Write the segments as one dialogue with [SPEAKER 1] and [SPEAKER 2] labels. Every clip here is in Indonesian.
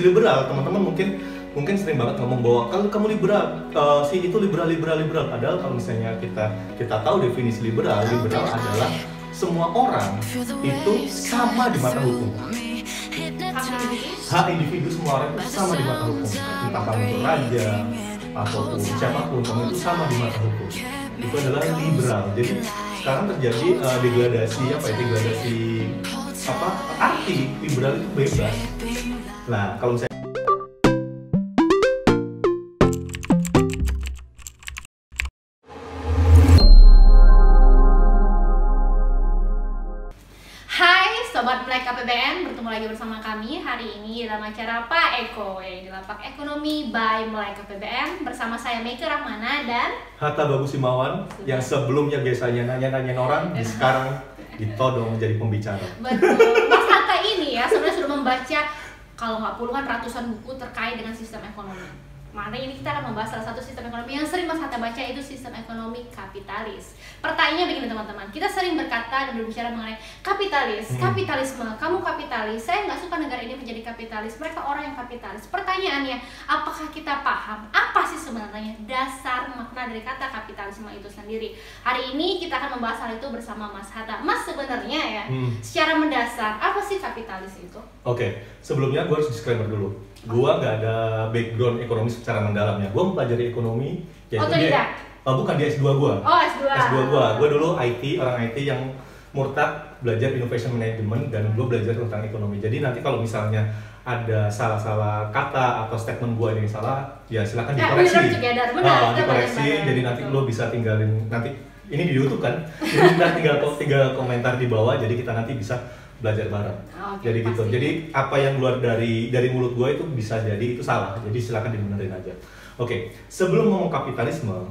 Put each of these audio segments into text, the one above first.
[SPEAKER 1] definisi liberal, teman-teman mungkin sering banget ngomong bahwa kalau kamu liberal, si itu liberal. Padahal kalau misalnya kita tahu definisi liberal adalah semua orang itu sama di mata hukum. Hak individu semua orang itu sama di mata hukum. Entah kamu itu raja ataupun siapapun, kamu itu sama di mata hukum. Itu adalah liberal. Jadi sekarang terjadi degradasi arti liberal itu bebas. Nah, kalau misalnya
[SPEAKER 2] Sobat Melek KPBN, bertemu lagi bersama kami hari ini dalam acara Pak Eko yang di Lapak Ekonomi by Melek KPBN bersama saya Meike Rahmana dan
[SPEAKER 1] Hatta Bagus Himawan yang sebelumnya biasanya nanya-nanyain orang, sekarang ditodong menjadi pembicara.
[SPEAKER 2] Betul, Mas Hatta ini ya sebenarnya sudah membaca kalau nggak puluhan ratusan buku terkait dengan sistem ekonomi. Hari ini kita akan membahas salah satu sistem ekonomi yang sering Mas Hatta baca, yaitu sistem ekonomi kapitalis. Pertanyaannya begini teman-teman, kita sering berkata dan berbicara mengenai kapitalis, kapitalisme, kamu kapitalis, saya nggak suka negara ini menjadi kapitalis, mereka orang yang kapitalis. Pertanyaannya, apakah kita paham apa sih sebenarnya dasar makna dari kata kapitalisme itu sendiri? Hari ini kita akan membahas hal itu bersama Mas Hatta. Mas, sebenarnya ya, secara mendasar, apa sih kapitalis itu?
[SPEAKER 1] Oke, sebelumnya gue harus disclaimer dulu. Gue nggak ada background ekonomi secara mendalamnya. Gue mempelajari ekonomi. Bukan di S2 gue.
[SPEAKER 2] Oh, S2.
[SPEAKER 1] S2 gue. Gue dulu orang IT yang murtad belajar innovation management dan gue belajar tentang ekonomi. Jadi nanti kalau misalnya ada salah-salah kata atau statement gue yang salah, ya silakan dikoreksi. Dikoreksi. Jadi nanti lo bisa tinggalin nanti ini di YouTube kan. Jadi nanti tinggal komentar di bawah. Jadi kita nanti bisa belajar bareng. Jadi gitu. Jadi apa yang keluar dari mulut gue itu bisa jadi itu salah. Jadi silakan dibenerin aja. Oke, sebelum ngomong kapitalisme,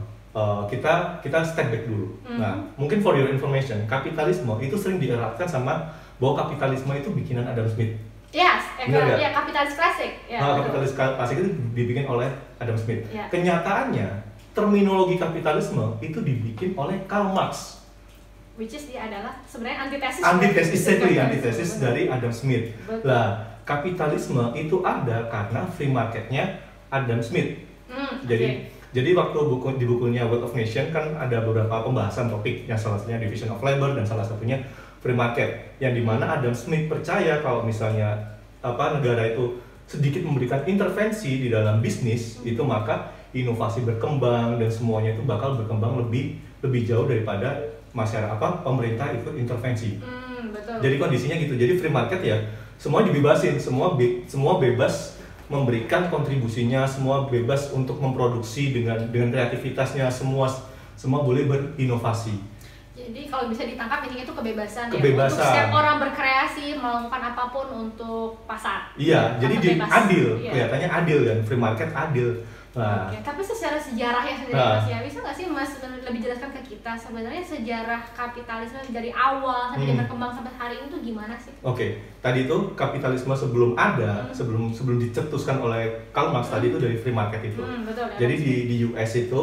[SPEAKER 1] kita step back dulu. Nah, mungkin for your information, kapitalisme itu sering dieratkan sama bahwa kapitalisme itu bikinan Adam Smith.
[SPEAKER 2] Yes, kapitalis klasik.
[SPEAKER 1] Kapitalis klasik itu dibikin oleh Adam Smith.
[SPEAKER 2] Yeah.
[SPEAKER 1] Kenyataannya, terminologi kapitalisme itu dibikin oleh Karl Marx.
[SPEAKER 2] Which is dia adalah sebenarnya antitesis dari Adam Smith. Lah, kapitalisme itu ada karena free marketnya Adam Smith. Jadi waktu di bukunya Wealth of Nation kan ada beberapa pembahasan topik yang salah satunya division of labor dan salah satunya free market. Yang dimana Adam Smith percaya kalau misalnya negara itu sedikit memberikan intervensi di dalam bisnis itu maka inovasi berkembang dan semuanya itu bakal berkembang lebih jauh daripada pemerintah ikut intervensi. Betul.
[SPEAKER 1] Jadi kondisinya gitu. Jadi free market ya semua dibebasin, semua bebas memberikan kontribusinya, semua bebas untuk memproduksi dengan kreativitasnya, semua boleh berinovasi.
[SPEAKER 2] Jadi kalau bisa ditangkap intinya itu kebebasan. Ya untuk setiap orang berkreasi melakukan apapun untuk pasar.
[SPEAKER 1] Iya, jadi adil, kelihatannya adil kan, free market adil.
[SPEAKER 2] Nah. Oke, tapi secara sejarahnya sendiri Mas ya, bisa nggak sih Mas lebih jelaskan ke kita sebenarnya sejarah kapitalisme dari awal sampai berkembang sampai hari ini tuh gimana sih?
[SPEAKER 1] Oke, tadi itu kapitalisme sebelum ada, sebelum dicetuskan oleh Karl Marx tadi itu dari free market itu.
[SPEAKER 2] Betul,
[SPEAKER 1] jadi di US itu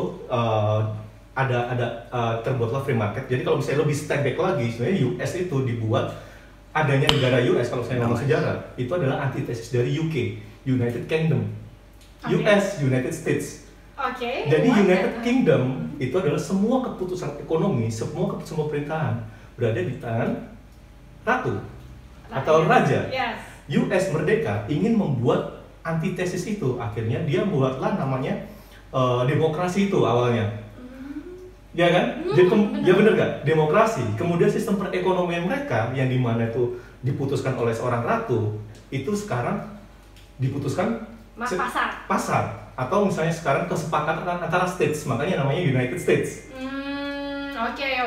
[SPEAKER 1] ada terbuatlah free market. Jadi kalau misalnya lebih step back lagi, sebenarnya US itu dibuat adanya negara US kalau saya ngomong sejarah itu adalah antitesis dari UK, United Kingdom. US, United States. Jadi United Kingdom itu adalah semua keputusan ekonomi, semua keputusan pemerintahan berada di tangan ratu atau raja.
[SPEAKER 2] Yes.
[SPEAKER 1] US merdeka ingin membuat antitesis itu, akhirnya dia buatlah namanya demokrasi itu awalnya. Ya kan? Ya bener gak? Demokrasi. Kemudian sistem perekonomian mereka yang dimana itu diputuskan oleh seorang ratu itu sekarang diputuskan pasar atau misalnya sekarang kesepakatan antara states, makanya namanya United States.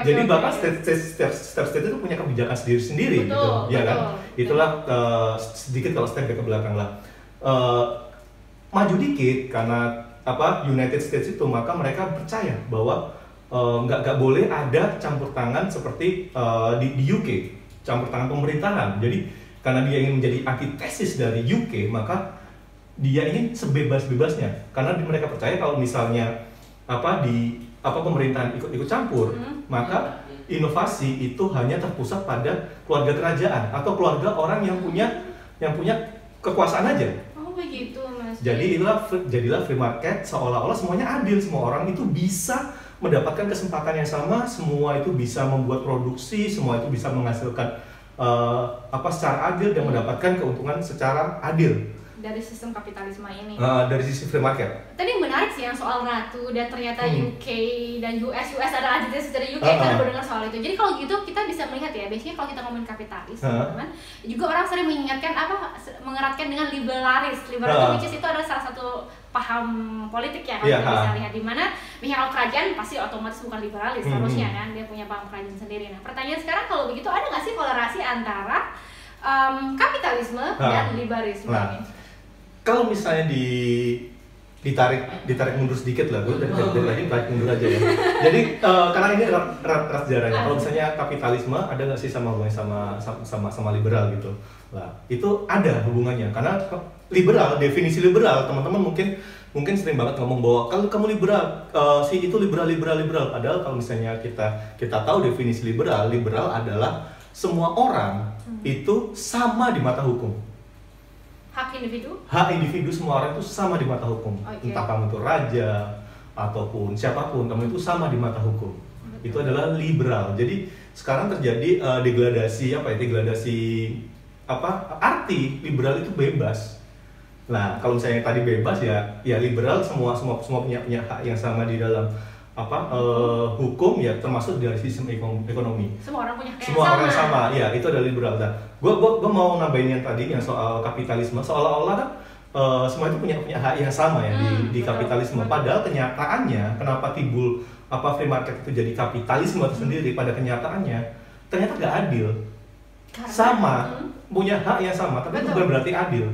[SPEAKER 1] Jadi bahkan setiap state itu punya kebijakan sendiri-sendiri gitu, ya kan? Itulah sedikit kalau step ke belakang lah. Maju dikit karena United States itu maka mereka percaya bahwa nggak boleh ada campur tangan seperti di UK, campur tangan pemerintahan. Jadi karena dia ingin menjadi antitesis dari UK maka dia ingin sebebas-bebasnya karena mereka percaya kalau misalnya pemerintahan ikut campur maka inovasi itu hanya terpusat pada keluarga kerajaan atau keluarga orang yang punya kekuasaan aja. jadilah free market seolah-olah semuanya adil, semua orang itu bisa mendapatkan kesempatan yang sama, semua itu bisa membuat produksi, semua itu bisa menghasilkan secara adil dan mendapatkan keuntungan secara adil
[SPEAKER 2] dari sistem kapitalisme ini.
[SPEAKER 1] Dari sisi free market.
[SPEAKER 2] Tadi menarik sih yang soal ratu dan ternyata UK dan US adalah antithesis dari UK karena gue dengar soal itu. Jadi kalau gitu kita bisa melihat ya, biasanya kalau kita ngomongin kapitalis, teman-teman, juga orang sering mengingatkan mengeratkan dengan liberalis. Liberalis itu adalah salah satu paham politik ya, kalau kita bisa lihat di mana kalau kerajaan pasti otomatis bukan liberalis harusnya kan, dia punya paham kerajaan sendiri. Nah, pertanyaan sekarang kalau begitu ada nggak sih kolerasi antara kapitalisme dan liberalisme ini?
[SPEAKER 1] Kalau misalnya ditarik mundur sedikit lah, gue dari tadi tarik mundur aja ya. Jadi karena ini erat sejarahnya. Kalau misalnya kapitalisme ada nggak sih sama hubungannya sama liberal gitu? Lah itu ada hubungannya karena liberal, definisi liberal teman-teman mungkin sering banget ngomong bahwa kalau kamu liberal, si itu liberal. Padahal kalau misalnya kita tahu definisi liberal adalah semua orang itu sama di mata hukum.
[SPEAKER 2] Hak individu semua orang itu sama di mata hukum. Entah kamu itu raja ataupun siapapun, kamu itu sama di mata hukum. Itu adalah liberal. Jadi sekarang terjadi degradasi arti liberal itu bebas. Nah, kalau misalnya tadi bebas ya liberal semua punya hak yang sama di dalam hukum ya, termasuk dari sistem ekonomi. Semua orang punya
[SPEAKER 1] orang sama. Ya, itu adalah liberal. Nah, gua mau nambahin yang tadi yang soal kapitalisme, seolah-olah kan semua itu punya hak yang sama ya di kapitalisme. Padahal kenyataannya kenapa timbul free market itu jadi kapitalisme itu sendiri, pada kenyataannya ternyata nggak adil. Punya hak yang sama, tapi itu bukan berarti adil.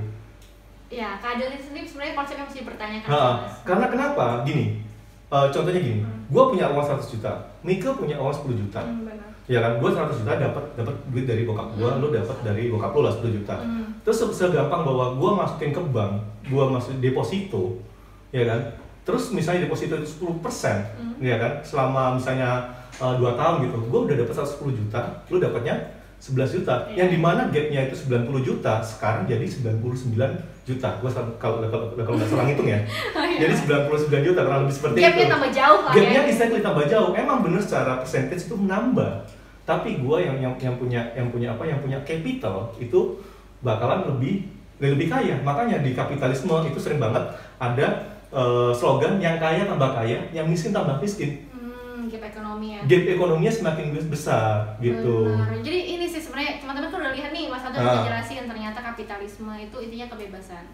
[SPEAKER 2] Ya, keadilan itu sendiri sebenarnya konsep yang mesti dipertanyakan.
[SPEAKER 1] Karena kenapa? Gini. Contohnya gini, gue punya uang 100 juta, Mika punya uang 10 juta. Ya kan, gue 100 juta dapat duit dari bokap gue, lo dapat dari bokap lo lah 10 juta. Terus segampang bahwa gue masukin ke bank, gue masukin deposito, ya kan. Terus misalnya deposito itu 10%, ya kan, selama misalnya 2 tahun gitu, gue udah dapat 110 juta, lo dapatnya 11 juta, yang dimana gapnya itu 90 juta, sekarang jadi 99 juta. Gue kalau nggak salah ngitung ya, jadi 99 juta, kurang lebih seperti itu.
[SPEAKER 2] Gapnya tambah jauh lah.
[SPEAKER 1] Gapnya exactly tambah jauh. Emang bener secara percentage itu menambah. Tapi gue yang punya capital itu bakalan lebih kaya. Makanya di kapitalisme itu sering banget ada slogan yang kaya tambah kaya, yang miskin tambah miskin.
[SPEAKER 2] Gap ekonomi ya.
[SPEAKER 1] Gap ekonominya semakin besar gitu.
[SPEAKER 2] Benar. Jadi ini sih sebenarnya teman-teman tuh udah lihat nih, Mas Anto udah jelasin ternyata kapitalisme itu intinya kebebasan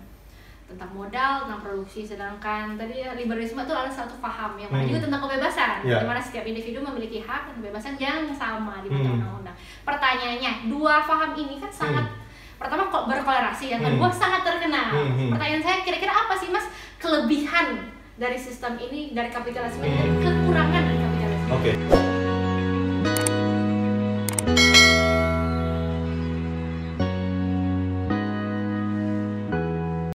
[SPEAKER 2] tentang modal, tentang produksi. Sedangkan tadi liberalisme itu adalah satu paham yang mana juga tentang kebebasan, di mana setiap individu memiliki hak dan kebebasan yang sama di mata undang-undang. Pertanyaannya, dua paham ini kan sangat pertama berkolerasi, yang kedua sangat terkenal. Pertanyaan saya, kira-kira apa sih Mas kelebihan dari sistem ini, dari kapitalisme, dan kekurangan dari kapitalisme?
[SPEAKER 1] Oke.